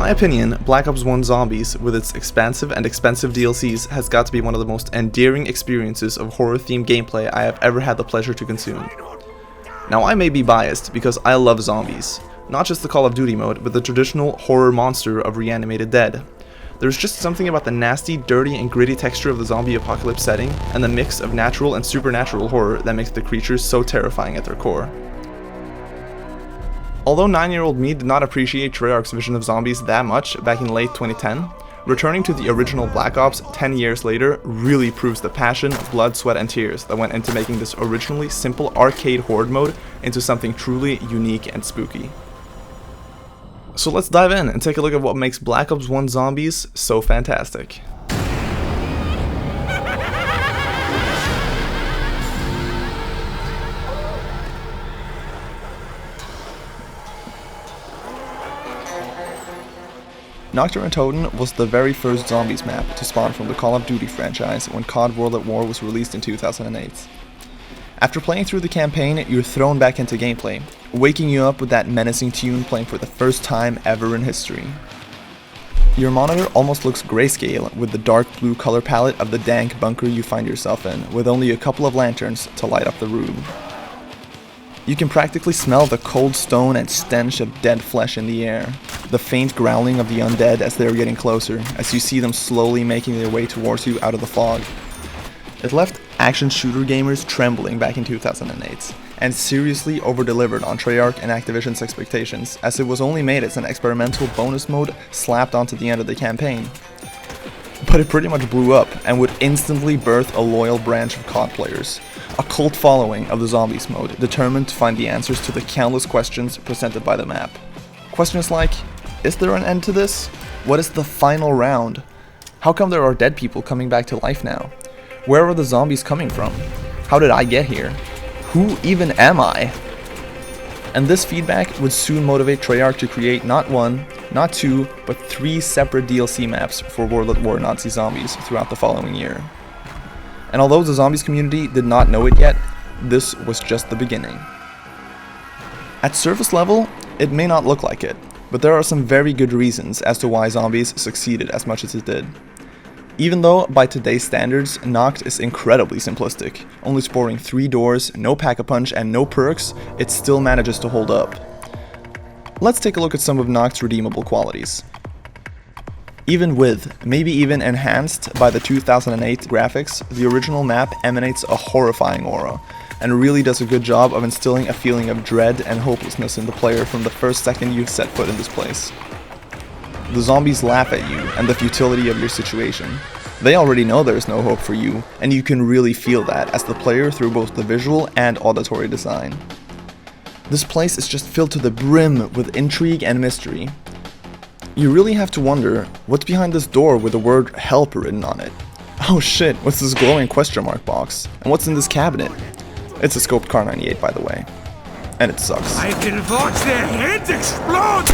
my opinion, Black Ops 1 Zombies, with its expansive and expensive DLCs, has got to be one of the most endearing experiences of horror-themed gameplay I have ever had the pleasure to consume. Now, I may be biased because I love zombies, not just the Call of Duty mode, but the traditional horror monster of Reanimated Dead. There's just something about the nasty, dirty, and gritty texture of the zombie apocalypse setting, and the mix of natural and supernatural horror that makes the creatures so terrifying at their core. Although 9-year-old me did not appreciate Treyarch's vision of zombies that much back in late 2010, returning to the original Black Ops 10 years later really proves the passion, blood, sweat, and tears that went into making this originally simple arcade horde mode into something truly unique and spooky. So let's dive in and take a look at what makes Black Ops 1 Zombies so fantastic. Nacht Der Untoten was the very first Zombies map to spawn from the Call of Duty franchise when COD World at War was released in 2008. After playing through the campaign, you're thrown back into gameplay, waking you up with that menacing tune playing for the first time ever in history. Your monitor almost looks grayscale with the dark blue color palette of the dank bunker you find yourself in, with only a couple of lanterns to light up the room. You can practically smell the cold stone and stench of dead flesh in the air, the faint growling of the undead as they're getting closer, as you see them slowly making their way towards you out of the fog. It left action shooter gamers trembling back in 2008, and seriously over-delivered on Treyarch and Activision's expectations, as it was only made as an experimental bonus mode slapped onto the end of the campaign. But it pretty much blew up, and would instantly birth a loyal branch of COD players, a cult following of the Zombies mode, determined to find the answers to the countless questions presented by the map. Questions like, is there an end to this? What is the final round? How come there are dead people coming back to life now? Where are the zombies coming from? How did I get here? Who even am I? And this feedback would soon motivate Treyarch to create not one, not two, but 3 separate DLC maps for World at War Nazi Zombies throughout the following year. And although the zombies community did not know it yet, this was just the beginning. At surface level, it may not look like it, but there are some very good reasons as to why Zombies succeeded as much as it did. Even though, by today's standards, Nacht is incredibly simplistic, only sporting 3 doors, no pack-a-punch, and no perks, it still manages to hold up. Let's take a look at some of Nacht's redeemable qualities. Even with, maybe even enhanced by the 2008 graphics, the original map emanates a horrifying aura, and really does a good job of instilling a feeling of dread and hopelessness in the player from the first second you set foot in this place. The zombies laugh at you and the futility of your situation. They already know there's no hope for you, and you can really feel that as the player through both the visual and auditory design. This place is just filled to the brim with intrigue and mystery. You really have to wonder, what's behind this door with the word help written on it? Oh shit, what's this glowing question mark box? And what's in this cabinet? It's a scoped Car 98, by the way. And it sucks. I can watch their heads explode!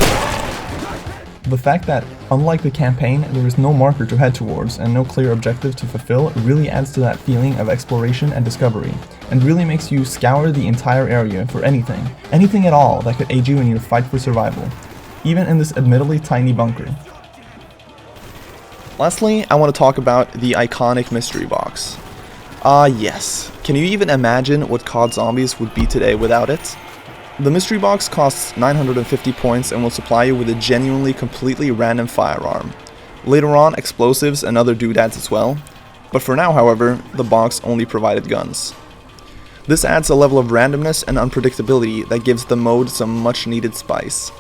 The fact that, unlike the campaign, there is no marker to head towards and no clear objective to fulfill really adds to that feeling of exploration and discovery, and really makes you scour the entire area for anything at all that could aid you in your fight for survival, even in this admittedly tiny bunker. Lastly, I want to talk about the iconic mystery box. Yes. Can you even imagine what COD Zombies would be today without it? The mystery box costs 950 points and will supply you with a genuinely completely random firearm. Later on, explosives and other doodads as well. But for now, however, the box only provided guns. This adds a level of randomness and unpredictability that gives the mode some much needed spice.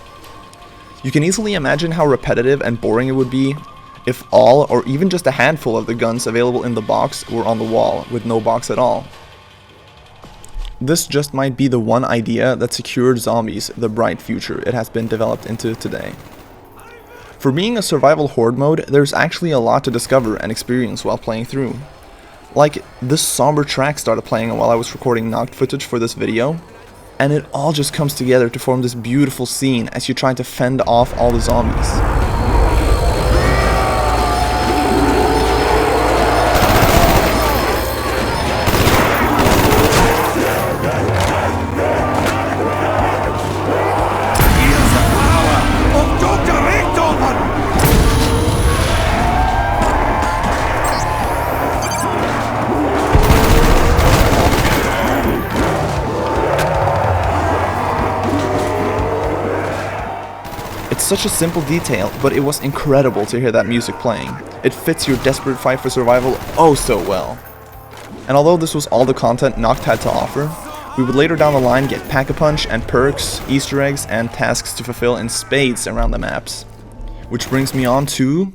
You can easily imagine how repetitive and boring it would be if all or even just a handful of the guns available in the box were on the wall with no box at all. This just might be the one idea that secured Zombies the bright future it has been developed into today. For being a survival horde mode, there's actually a lot to discover and experience while playing through. Like, this somber track started playing while I was recording Nacht footage for this video, and it all just comes together to form this beautiful scene as you try to fend off all the zombies. such a simple detail, but it was incredible to hear that music playing. It fits your desperate fight for survival oh so well. And although this was all the content Nacht had to offer, we would later down the line get Pack-a-Punch and perks, Easter eggs, and tasks to fulfill in spades around the maps. Which brings me on to...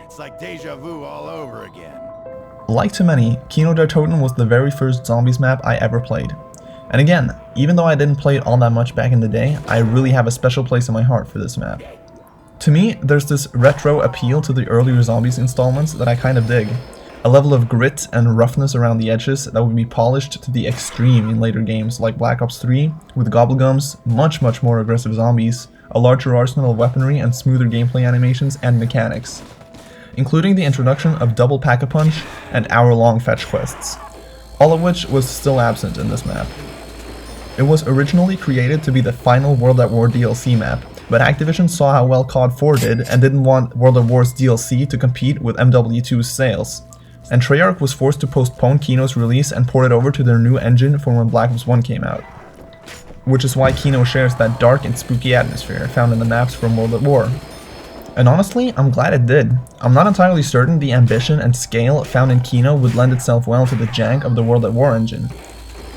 It's like deja vu all over again. Like to many, Kino Der Toten was the very first zombies map I ever played. And again, even though I didn't play it all that much back in the day, I really have a special place in my heart for this map. To me, there's this retro appeal to the earlier zombies installments that I kind of dig. A level of grit and roughness around the edges that would be polished to the extreme in later games like Black Ops 3, with gobblegums, much more aggressive zombies, a larger arsenal of weaponry, and smoother gameplay animations and mechanics, including the introduction of double Pack-a-Punch and hour-long fetch quests, all of which was still absent in this map. It was originally created to be the final World at War DLC map, but Activision saw how well COD 4 did and didn't want World at War's DLC to compete with MW2's sales, and Treyarch was forced to postpone Kino's release and port it over to their new engine for when Black Ops 1 came out. Which is why Kino shares that dark and spooky atmosphere found in the maps from World at War. And honestly, I'm glad it did. I'm not entirely certain the ambition and scale found in Kino would lend itself well to the jank of the World at War engine.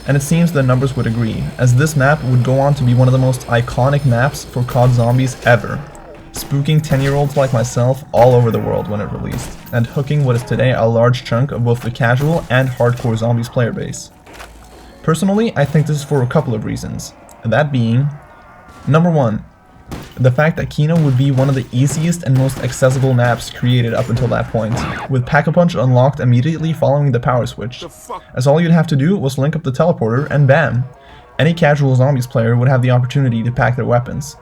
And it seems the numbers would agree, as this map would go on to be one of the most iconic maps for COD Zombies ever, spooking 10-year-olds like myself all over the world when it released, and hooking what is today a large chunk of both the casual and hardcore Zombies player base. Personally, I think this is for a couple of reasons, that being, number 1, the fact that Kino would be one of the easiest and most accessible maps created up until that point, with Pack-a-Punch unlocked immediately following the power switch, as all you'd have to do was link up the teleporter and bam! Any casual Zombies player would have the opportunity to pack their weapons.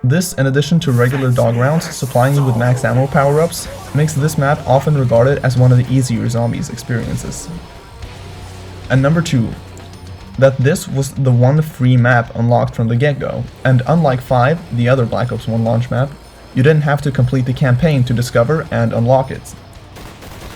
This, in addition to regular dog rounds supplying you with max ammo power-ups, makes this map often regarded as one of the easier Zombies experiences. And number 2, that this was the one free map unlocked from the get-go, and unlike 5, the other Black Ops 1 launch map, you didn't have to complete the campaign to discover and unlock it.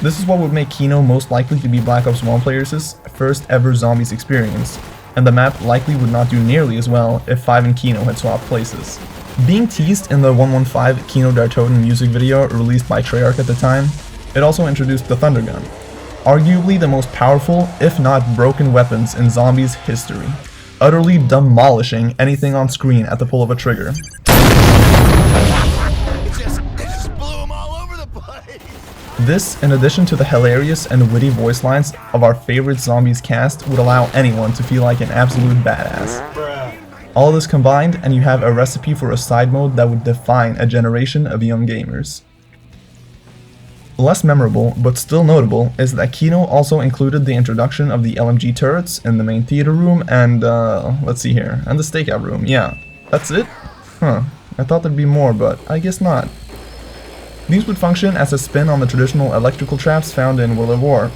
This is what would make Kino most likely to be Black Ops 1 players' first ever Zombies experience, and the map likely would not do nearly as well if 5 and Kino had swapped places. Being teased in the 115 Kino Der Toten music video released by Treyarch at the time, it also introduced the Thunder Gun, arguably the most powerful, if not broken weapons in Zombies history, utterly demolishing anything on screen at the pull of a trigger. It just blew them all over the place. This, in addition to the hilarious and witty voice lines of our favorite Zombies cast, would allow anyone to feel like an absolute badass. All of this combined, and you have a recipe for a side mode that would define a generation of young gamers. Less memorable, but still notable, is that Kino also included the introduction of the LMG turrets in the main theater room and, let's see here, and the stakeout room, yeah. That's it? Huh, I thought there'd be more, but I guess not. These would function as a spin on the traditional electrical traps found in World at War,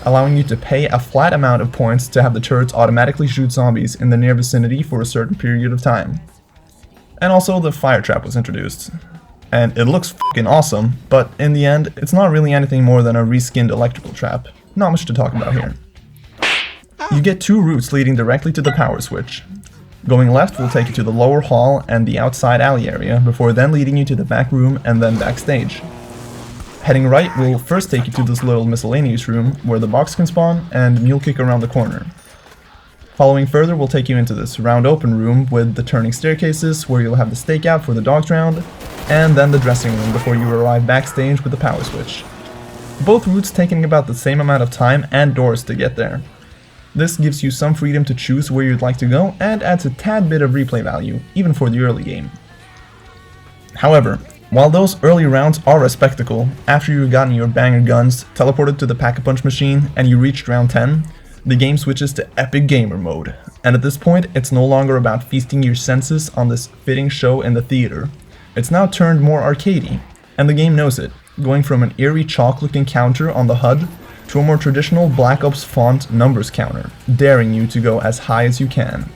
allowing you to pay a flat amount of points to have the turrets automatically shoot zombies in the near vicinity for a certain period of time. And also the fire trap was introduced. And it looks fucking awesome, but in the end, it's not really anything more than a reskinned electrical trap. Not much to talk about here. You get 2 routes leading directly to the power switch. Going left will take you to the lower hall and the outside alley area, before then leading you to the back room and then backstage. Heading right will first take you to this little miscellaneous room, where the box can spawn, and mule kick around the corner. Following further will take you into this round open room with the turning staircases, where you'll have the stakeout for the dogs round, and then the dressing room before you arrive backstage with the power switch. Both routes taking about the same amount of time and doors to get there. This gives you some freedom to choose where you'd like to go and adds a tad bit of replay value, even for the early game. However, while those early rounds are a spectacle, after you've gotten your banger guns, teleported to the Pack-a-Punch machine, and you reached round 10, the game switches to Epic Gamer mode, and at this point it's no longer about feasting your senses on this fitting show in the theater. It's now turned more arcadey, and the game knows it, going from an eerie chalk-looking counter on the HUD to a more traditional Black Ops font numbers counter, daring you to go as high as you can.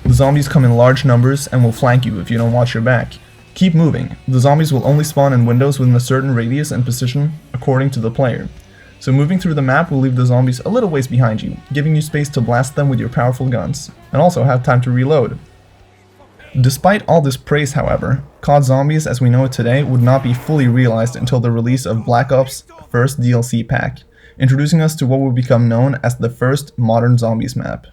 The zombies come in large numbers and will flank you if you don't watch your back. Keep moving, the zombies will only spawn in windows within a certain radius and position according to the player, So moving through the map will leave the zombies a little ways behind you, giving you space to blast them with your powerful guns, and also have time to reload. Despite all this praise, however, COD Zombies as we know it today would not be fully realized until the release of Black Ops' first DLC pack, introducing us to what would become known as the first modern zombies map.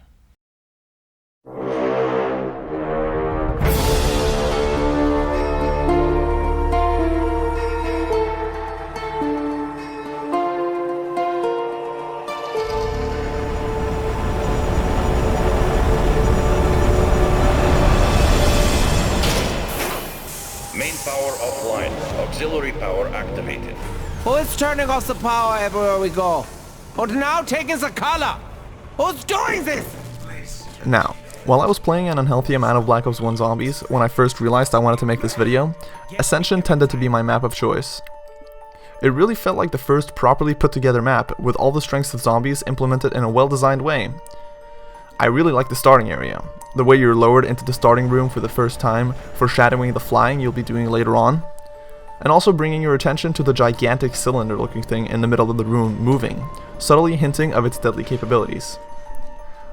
Main power offline. Auxiliary power activated. Who is turning off the power everywhere we go? And now taking the color? Who's doing this? Now, while I was playing an unhealthy amount of Black Ops 1 Zombies when I first realized I wanted to make this video, Ascension tended to be my map of choice. It really felt like the first properly put together map with all the strengths of zombies implemented in a well-designed way. I really like the starting area, the way you're lowered into the starting room for the first time, foreshadowing the flying you'll be doing later on, and also bringing your attention to the gigantic cylinder looking thing in the middle of the room moving, subtly hinting of its deadly capabilities.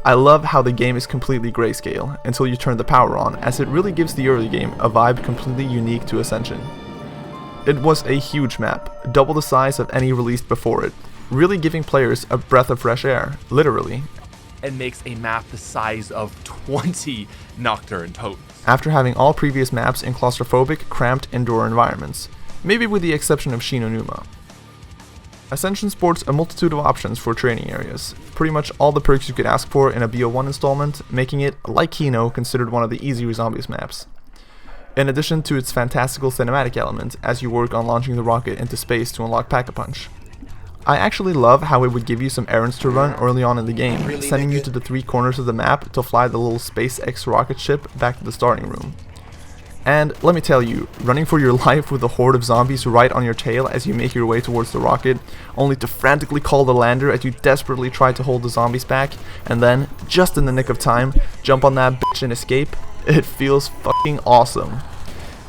I love how the game is completely grayscale until you turn the power on, as it really gives the early game a vibe completely unique to Ascension. It was a huge map, double the size of any released before it, really giving players a breath of fresh air, literally. And makes a map the size of 20 Nacht Der Untoten. After having all previous maps in claustrophobic, cramped indoor environments, maybe with the exception of Shinonuma. Ascension sports a multitude of options for training areas, pretty much all the perks you could ask for in a BO1 installment, making it, like Kino, considered one of the easier zombies maps. In addition to its fantastical cinematic element as you work on launching the rocket into space to unlock Pack-a-Punch. I actually love how it would give you some errands to run early on in the game, sending you to the 3 corners of the map to fly the little SpaceX rocket ship back to the starting room. And let me tell you, running for your life with a horde of zombies right on your tail as you make your way towards the rocket, only to frantically call the lander as you desperately try to hold the zombies back, and then, just in the nick of time, jump on that bitch and escape, it feels fucking awesome.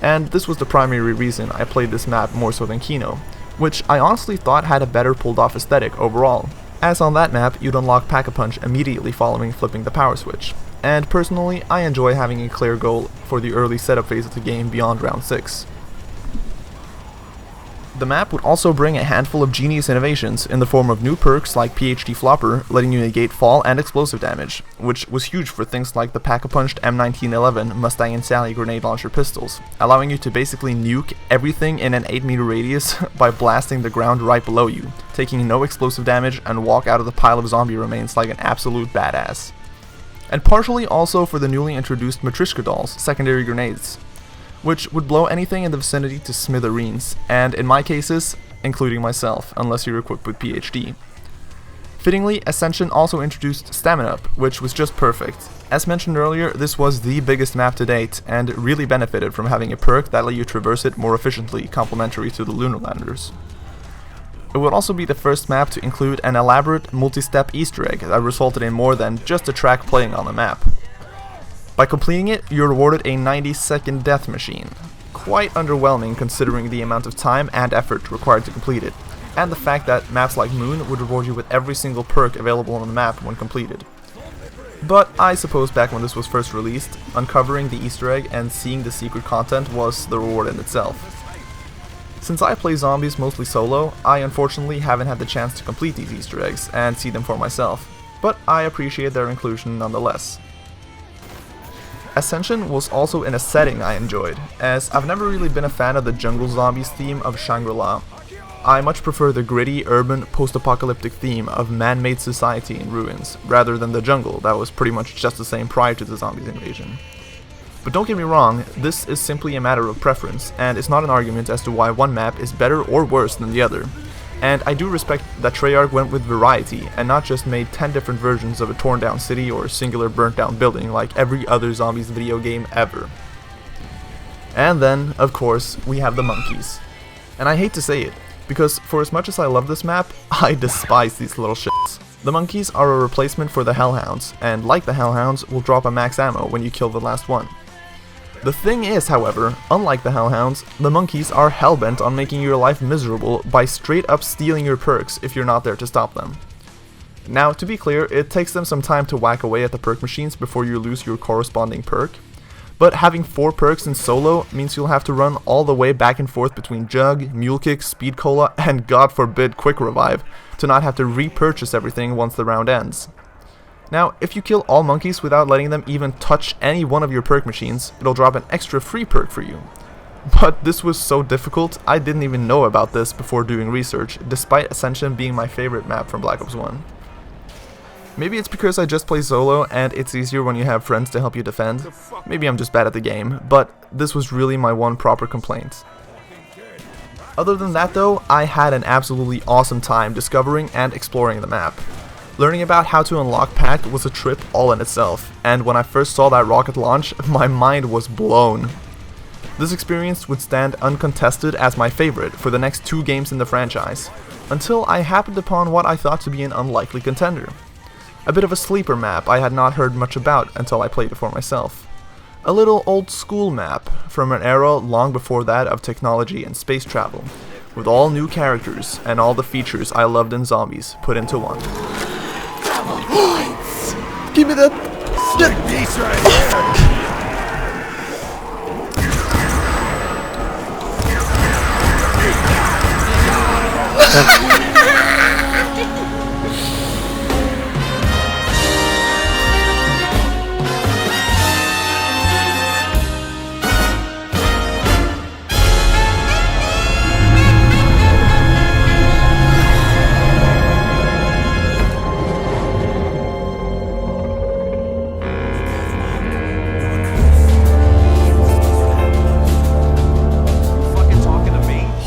And this was the primary reason I played this map more so than Kino, which I honestly thought had a better pulled off aesthetic overall, as on that map you'd unlock Pack-a-Punch immediately following flipping the power switch, and personally I enjoy having a clear goal for the early setup phase of the game beyond round 6. The map would also bring a handful of genius innovations in the form of new perks like PhD Flopper, letting you negate fall and explosive damage, which was huge for things like the Pack-a-Punched M1911 Mustang and Sally grenade launcher pistols, allowing you to basically nuke everything in an 8-meter radius by blasting the ground right below you, taking no explosive damage and walk out of the pile of zombie remains like an absolute badass. And partially also for the newly introduced Matryoshka dolls, secondary grenades, which would blow anything in the vicinity to smithereens, and in my cases, including myself, unless you're equipped with PhD. Fittingly, Ascension also introduced Stamina Up, which was just perfect. As mentioned earlier, this was the biggest map to date, and really benefited from having a perk that let you traverse it more efficiently, complementary to the Lunar Landers. It would also be the first map to include an elaborate multi-step Easter egg that resulted in more than just a track playing on the map. By completing it, you're rewarded a 90-second death machine. Quite underwhelming considering the amount of time and effort required to complete it, and the fact that maps like Moon would reward you with every single perk available on the map when completed. But I suppose back when this was first released, uncovering the Easter egg and seeing the secret content was the reward in itself. Since I play zombies mostly solo, I unfortunately haven't had the chance to complete these Easter eggs and see them for myself, but I appreciate their inclusion nonetheless. Ascension was also in a setting I enjoyed, as I've never really been a fan of the jungle zombies theme of Shangri-La. I much prefer the gritty, urban, post-apocalyptic theme of man-made society in ruins, rather than the jungle that was pretty much just the same prior to the zombies invasion. But don't get me wrong, this is simply a matter of preference, and it's not an argument as to why one map is better or worse than the other. And I do respect that Treyarch went with variety, and not just made 10 different versions of a torn down city or a singular burnt down building like every other zombies video game ever. And then, of course, we have the monkeys. And I hate to say it, because for as much as I love this map, I despise these little shits. The monkeys are a replacement for the hellhounds, and like the hellhounds, will drop a max ammo when you kill the last one. The thing is, however, unlike the Hellhounds, the monkeys are hellbent on making your life miserable by straight up stealing your perks if you're not there to stop them. Now, to be clear, it takes them some time to whack away at the perk machines before you lose your corresponding perk, but having 4 perks in solo means you'll have to run all the way back and forth between Jug, Mule Kick, Speed Cola, and God forbid Quick Revive to not have to repurchase everything once the round ends. Now, if you kill all monkeys without letting them even touch any one of your perk machines, it'll drop an extra free perk for you. But this was so difficult, I didn't even know about this before doing research, despite Ascension being my favorite map from Black Ops 1. Maybe it's because I just play solo and it's easier when you have friends to help you defend. Maybe I'm just bad at the game, but this was really my one proper complaint. Other than that though, I had an absolutely awesome time discovering and exploring the map. Learning about how to unlock Pact was a trip all in itself, and when I first saw that rocket launch, my mind was blown. This experience would stand uncontested as my favorite for the next 2 games in the franchise, until I happened upon what I thought to be an unlikely contender. A bit of a sleeper map I had not heard much about until I played it for myself. A little old school map from an era long before that of technology and space travel, with all new characters and all the features I loved in zombies put into one. Give me that! Piece right here.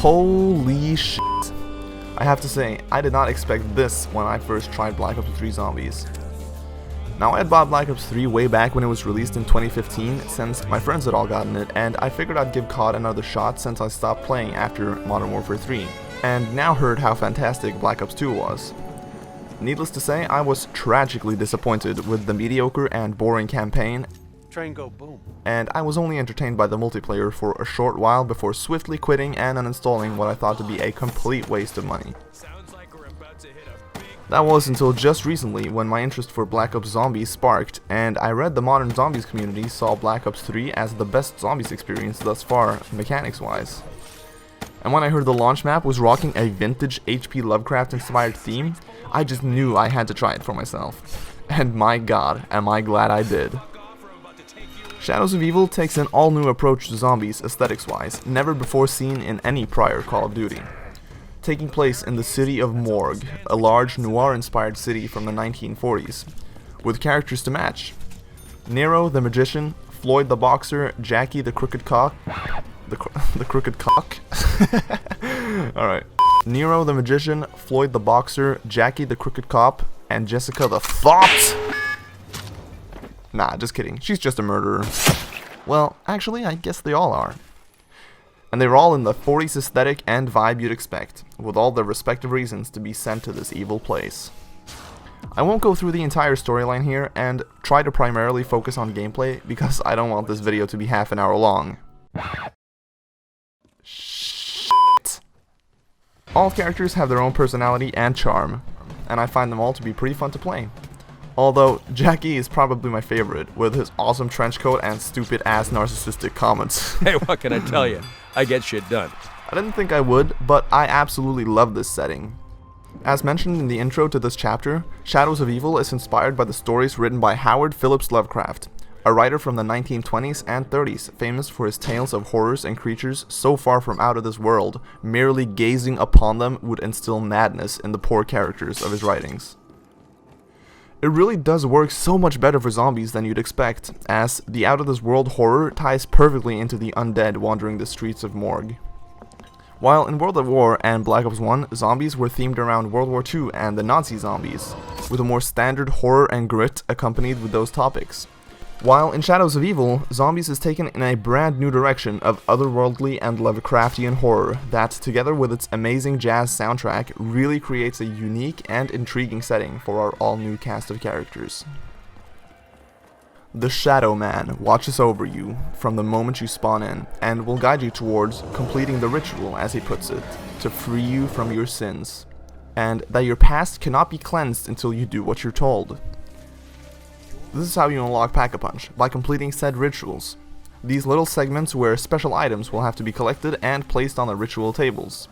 Holy shit. I have to say, I did not expect this when I first tried Black Ops 3 Zombies. Now, I had bought Black Ops 3 way back when it was released in 2015, since my friends had all gotten it, and I figured I'd give COD another shot since I stopped playing after Modern Warfare 3, and now heard how fantastic Black Ops 2 was. Needless to say, I was tragically disappointed with the mediocre and boring campaign, Train go boom. and I was only entertained by the multiplayer for a short while before swiftly quitting and uninstalling what I thought to be a complete waste of money. That was until just recently when my interest for Black Ops Zombies sparked, and I read the modern zombies community saw Black Ops 3 as the best zombies experience thus far, mechanics wise. And when I heard the launch map was rocking a vintage HP Lovecraft inspired theme, I just knew I had to try it for myself. And my god, am I glad I did. Shadows of Evil takes an all-new approach to zombies aesthetics-wise, never before seen in any prior Call of Duty. Taking place in the city of Morgue, a large noir-inspired city from the 1940s, with characters to match. Nero the Magician, Floyd the Boxer, Jackie the Crooked Cock... The Crooked Cock? Alright. Nero the Magician, Floyd the Boxer, Jackie the Crooked Cop, and Jessica the Thought! Nah, just kidding. She's just a murderer. Well, actually, I guess they all are. And they're all in the 40s aesthetic and vibe you'd expect, with all their respective reasons to be sent to this evil place. I won't go through the entire storyline here, and try to primarily focus on gameplay, because I don't want this video to be half an hour long. Shit. All characters have their own personality and charm, and I find them all to be pretty fun to play. Although, Jackie is probably my favorite, with his awesome trench coat and stupid ass narcissistic comments. Hey, what can I tell you? I get shit done. I didn't think I would, but I absolutely love this setting. As mentioned in the intro to this chapter, Shadows of Evil is inspired by the stories written by Howard Phillips Lovecraft, a writer from the 1920s and 30s, famous for his tales of horrors and creatures so far from out of this world, merely gazing upon them would instill madness in the poor characters of his writings. It really does work so much better for zombies than you'd expect, as the out-of-this-world horror ties perfectly into the undead wandering the streets of Morgue. While in World at War and Black Ops 1, zombies were themed around World War II and the Nazi zombies, with a more standard horror and grit accompanied with those topics. While in Shadows of Evil, zombies is taken in a brand new direction of otherworldly and Lovecraftian horror that, together with its amazing jazz soundtrack, really creates a unique and intriguing setting for our all-new cast of characters. The Shadow Man watches over you from the moment you spawn in and will guide you towards completing the ritual, as he puts it, to free you from your sins, and that your past cannot be cleansed until you do what you're told. This is how you unlock Pack-a-Punch, by completing said rituals. These little segments where special items will have to be collected and placed on the ritual tables.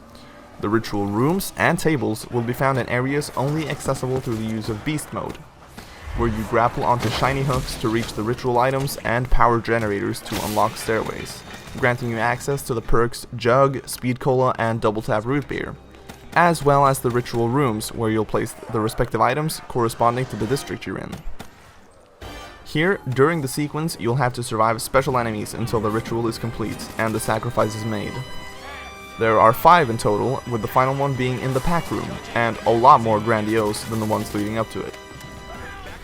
The ritual rooms and tables will be found in areas only accessible through the use of Beast Mode, where you grapple onto shiny hooks to reach the ritual items and power generators to unlock stairways, granting you access to the perks Jug, Speed Cola, and Double Tap Root Beer, as well as the ritual rooms where you'll place the respective items corresponding to the district you're in. Here, during the sequence, you'll have to survive special enemies until the ritual is complete and the sacrifice is made. There are 5 in total, with the final one being in the pack room, and a lot more grandiose than the ones leading up to it.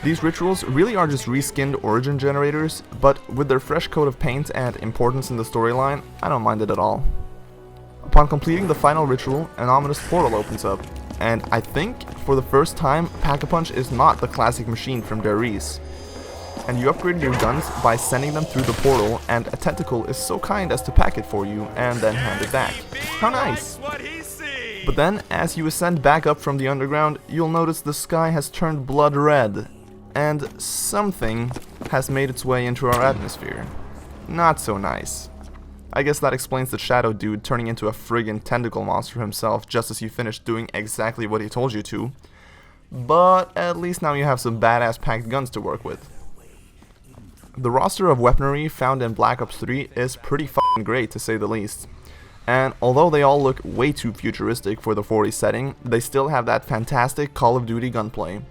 These rituals really are just reskinned origin generators, but with their fresh coat of paint and importance in the storyline, I don't mind it at all. Upon completing the final ritual, an ominous portal opens up, and I think, for the first time, Pack-a-Punch is not the classic machine from Der Riese. And you upgrade your guns by sending them through the portal, and a tentacle is so kind as to pack it for you and then hand it back. How nice! But then, as you ascend back up from the underground, you'll notice the sky has turned blood red, and something has made its way into our atmosphere. Not so nice. I guess that explains the Shadow Dude turning into a friggin' tentacle monster himself just as you finish doing exactly what he told you to. But at least now you have some badass packed guns to work with. The roster of weaponry found in Black Ops 3 is pretty fucking great, to say the least. And although they all look way too futuristic for the 40s setting, they still have that fantastic Call of Duty gunplay.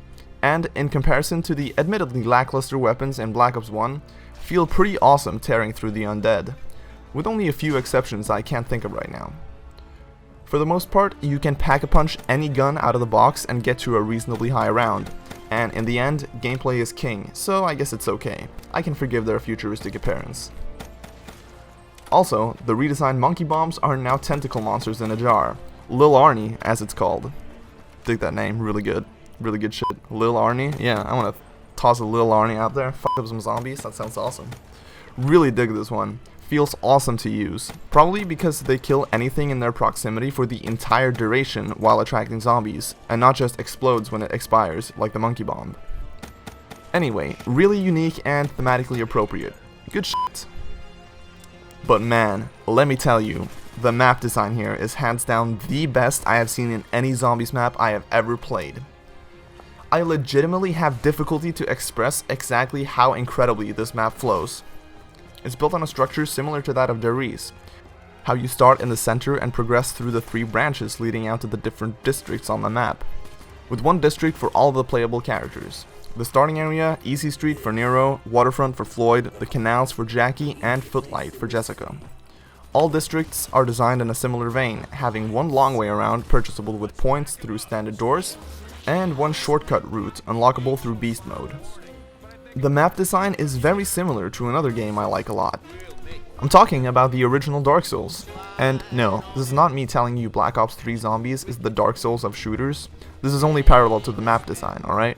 And in comparison to the admittedly lackluster weapons in Black Ops 1, feel pretty awesome tearing through the undead, with only a few exceptions I can't think of right now. For the most part, you can pack-a-punch any gun out of the box and get to a reasonably high round. And in the end, gameplay is king, so I guess it's okay. I can forgive their futuristic appearance. Also, the redesigned monkey bombs are now tentacle monsters in a jar. Lil Arnie, as it's called. Dig that name, really good. Really good shit. Lil Arnie? Yeah, I wanna toss a Lil Arnie out there, fuck up some zombies, that sounds awesome. Really dig this one. Feels awesome to use. Probably because they kill anything in their proximity for the entire duration while attracting zombies, and not just explodes when it expires, like the monkey bomb. Anyway, really unique and thematically appropriate. Good shit. But man, let me tell you, the map design here is hands down the best I have seen in any zombies map I have ever played. I legitimately have difficulty to express exactly how incredibly this map flows. It's built on a structure similar to that of Der Riese, how you start in the center and progress through the 3 branches leading out to the different districts on the map, with one district for all the playable characters. The starting area, Easy Street for Nero, Waterfront for Floyd, the canals for Jackie, and Footlight for Jessica. All districts are designed in a similar vein, having one long way around purchasable with points through standard doors, and one shortcut route unlockable through Beast Mode. The map design is very similar to another game I like a lot. I'm talking about the original Dark Souls. And no, this is not me telling you Black Ops 3 Zombies is the Dark Souls of shooters. This is only parallel to the map design, alright?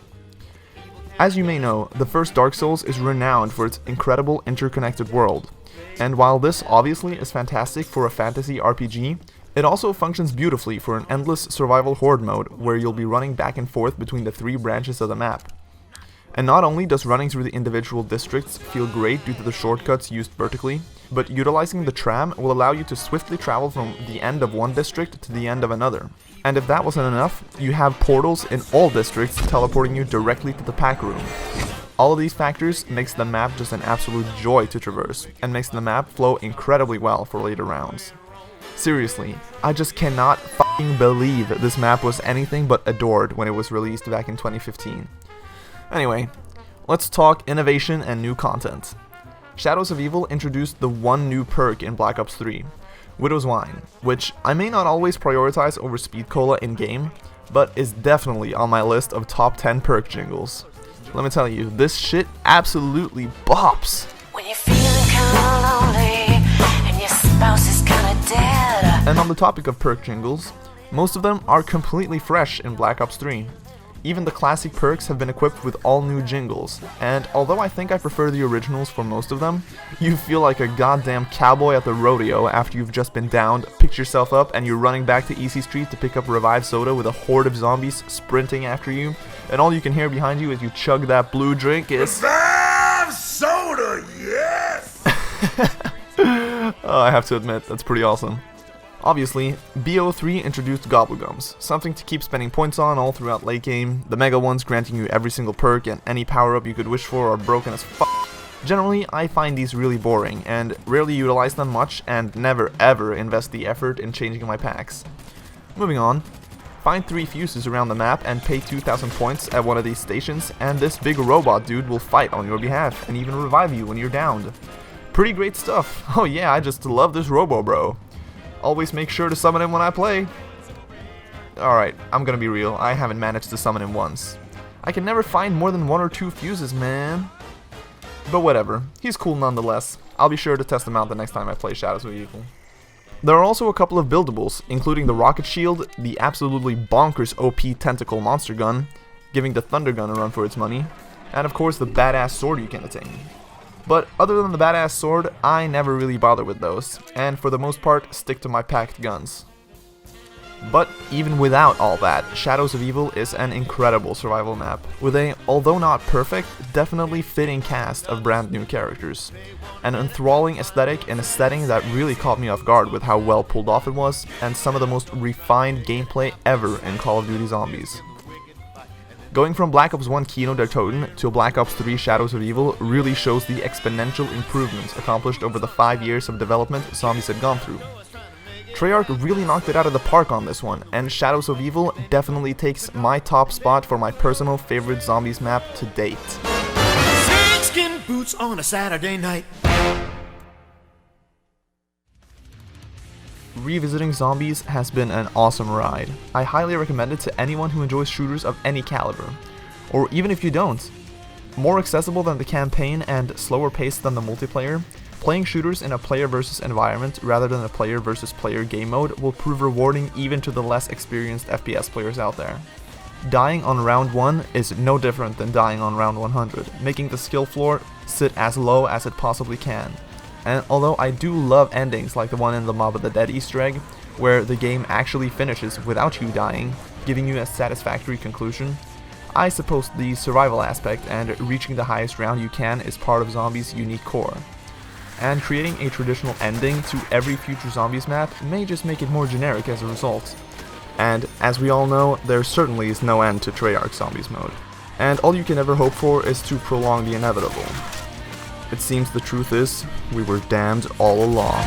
As you may know, the first Dark Souls is renowned for its incredible interconnected world. And while this obviously is fantastic for a fantasy RPG, it also functions beautifully for an endless survival horde mode where you'll be running back and forth between the 3 branches of the map. And not only does running through the individual districts feel great due to the shortcuts used vertically, but utilizing the tram will allow you to swiftly travel from the end of one district to the end of another. And if that wasn't enough, you have portals in all districts teleporting you directly to the pack room. All of these factors makes the map just an absolute joy to traverse, and makes the map flow incredibly well for later rounds. Seriously, I just cannot fucking believe this map was anything but adored when it was released back in 2015. Anyway, let's talk innovation and new content. Shadows of Evil introduced the one new perk in Black Ops 3, Widow's Wine, which I may not always prioritize over Speed Cola in-game, but is definitely on my list of top 10 perk jingles. Let me tell you, this shit absolutely bops! When you're feeling kinda lonely and your spouse is kinda dead. And on the topic of perk jingles, most of them are completely fresh in Black Ops 3. Even the classic perks have been equipped with all new jingles, and although I think I prefer the originals for most of them, you feel like a goddamn cowboy at the rodeo after you've just been downed, picked yourself up, and you're running back to Easy Street to pick up revived soda with a horde of zombies sprinting after you, and all you can hear behind you as you chug that blue drink is Revive soda, yes! Oh, I have to admit, that's pretty awesome. Obviously, BO3 introduced Gobblegums, something to keep spending points on all throughout late game. The mega ones granting you every single perk and any power up you could wish for are broken as fuck. Generally, I find these really boring and rarely utilize them much and never ever invest the effort in changing my packs. Moving on, find 3 fuses around the map and pay 2,000 points at one of these stations, and this big robot dude will fight on your behalf and even revive you when you're downed. Pretty great stuff. Oh yeah, I just love this Robo Bro. Always make sure to summon him when I play. Alright, I'm gonna be real, I haven't managed to summon him once. I can never find more than 1 or 2 fuses, man. But whatever, he's cool nonetheless. I'll be sure to test him out the next time I play Shadows of Evil. There are also a couple of buildables, including the rocket shield, the absolutely bonkers OP tentacle monster gun, giving the thunder gun a run for its money, and of course the badass sword you can attain. But other than the badass sword, I never really bother with those, and for the most part stick to my packed guns. But even without all that, Shadows of Evil is an incredible survival map, with a, although not perfect, definitely fitting cast of brand new characters. An enthralling aesthetic in a setting that really caught me off guard with how well pulled off it was, and some of the most refined gameplay ever in Call of Duty Zombies. Going from Black Ops 1 Kino Der Toten to Black Ops 3 Shadows of Evil really shows the exponential improvements accomplished over the 5 years of development Zombies had gone through. Treyarch really knocked it out of the park on this one, and Shadows of Evil definitely takes my top spot for my personal favorite Zombies map to date. Skin boots on a Saturday night. Revisiting Zombies has been an awesome ride. I highly recommend it to anyone who enjoys shooters of any caliber. Or even if you don't. More accessible than the campaign and slower paced than the multiplayer, playing shooters in a player versus environment rather than a player versus player game mode will prove rewarding even to the less experienced FPS players out there. Dying on round 1 is no different than dying on round 100, making the skill floor sit as low as it possibly can. And although I do love endings like the one in the Mob of the Dead Easter egg, where the game actually finishes without you dying, giving you a satisfactory conclusion, I suppose the survival aspect and reaching the highest round you can is part of Zombies' unique core. And creating a traditional ending to every future Zombies map may just make it more generic as a result. And as we all know, there certainly is no end to Treyarch Zombies mode. And all you can ever hope for is to prolong the inevitable. It seems the truth is, we were damned all along.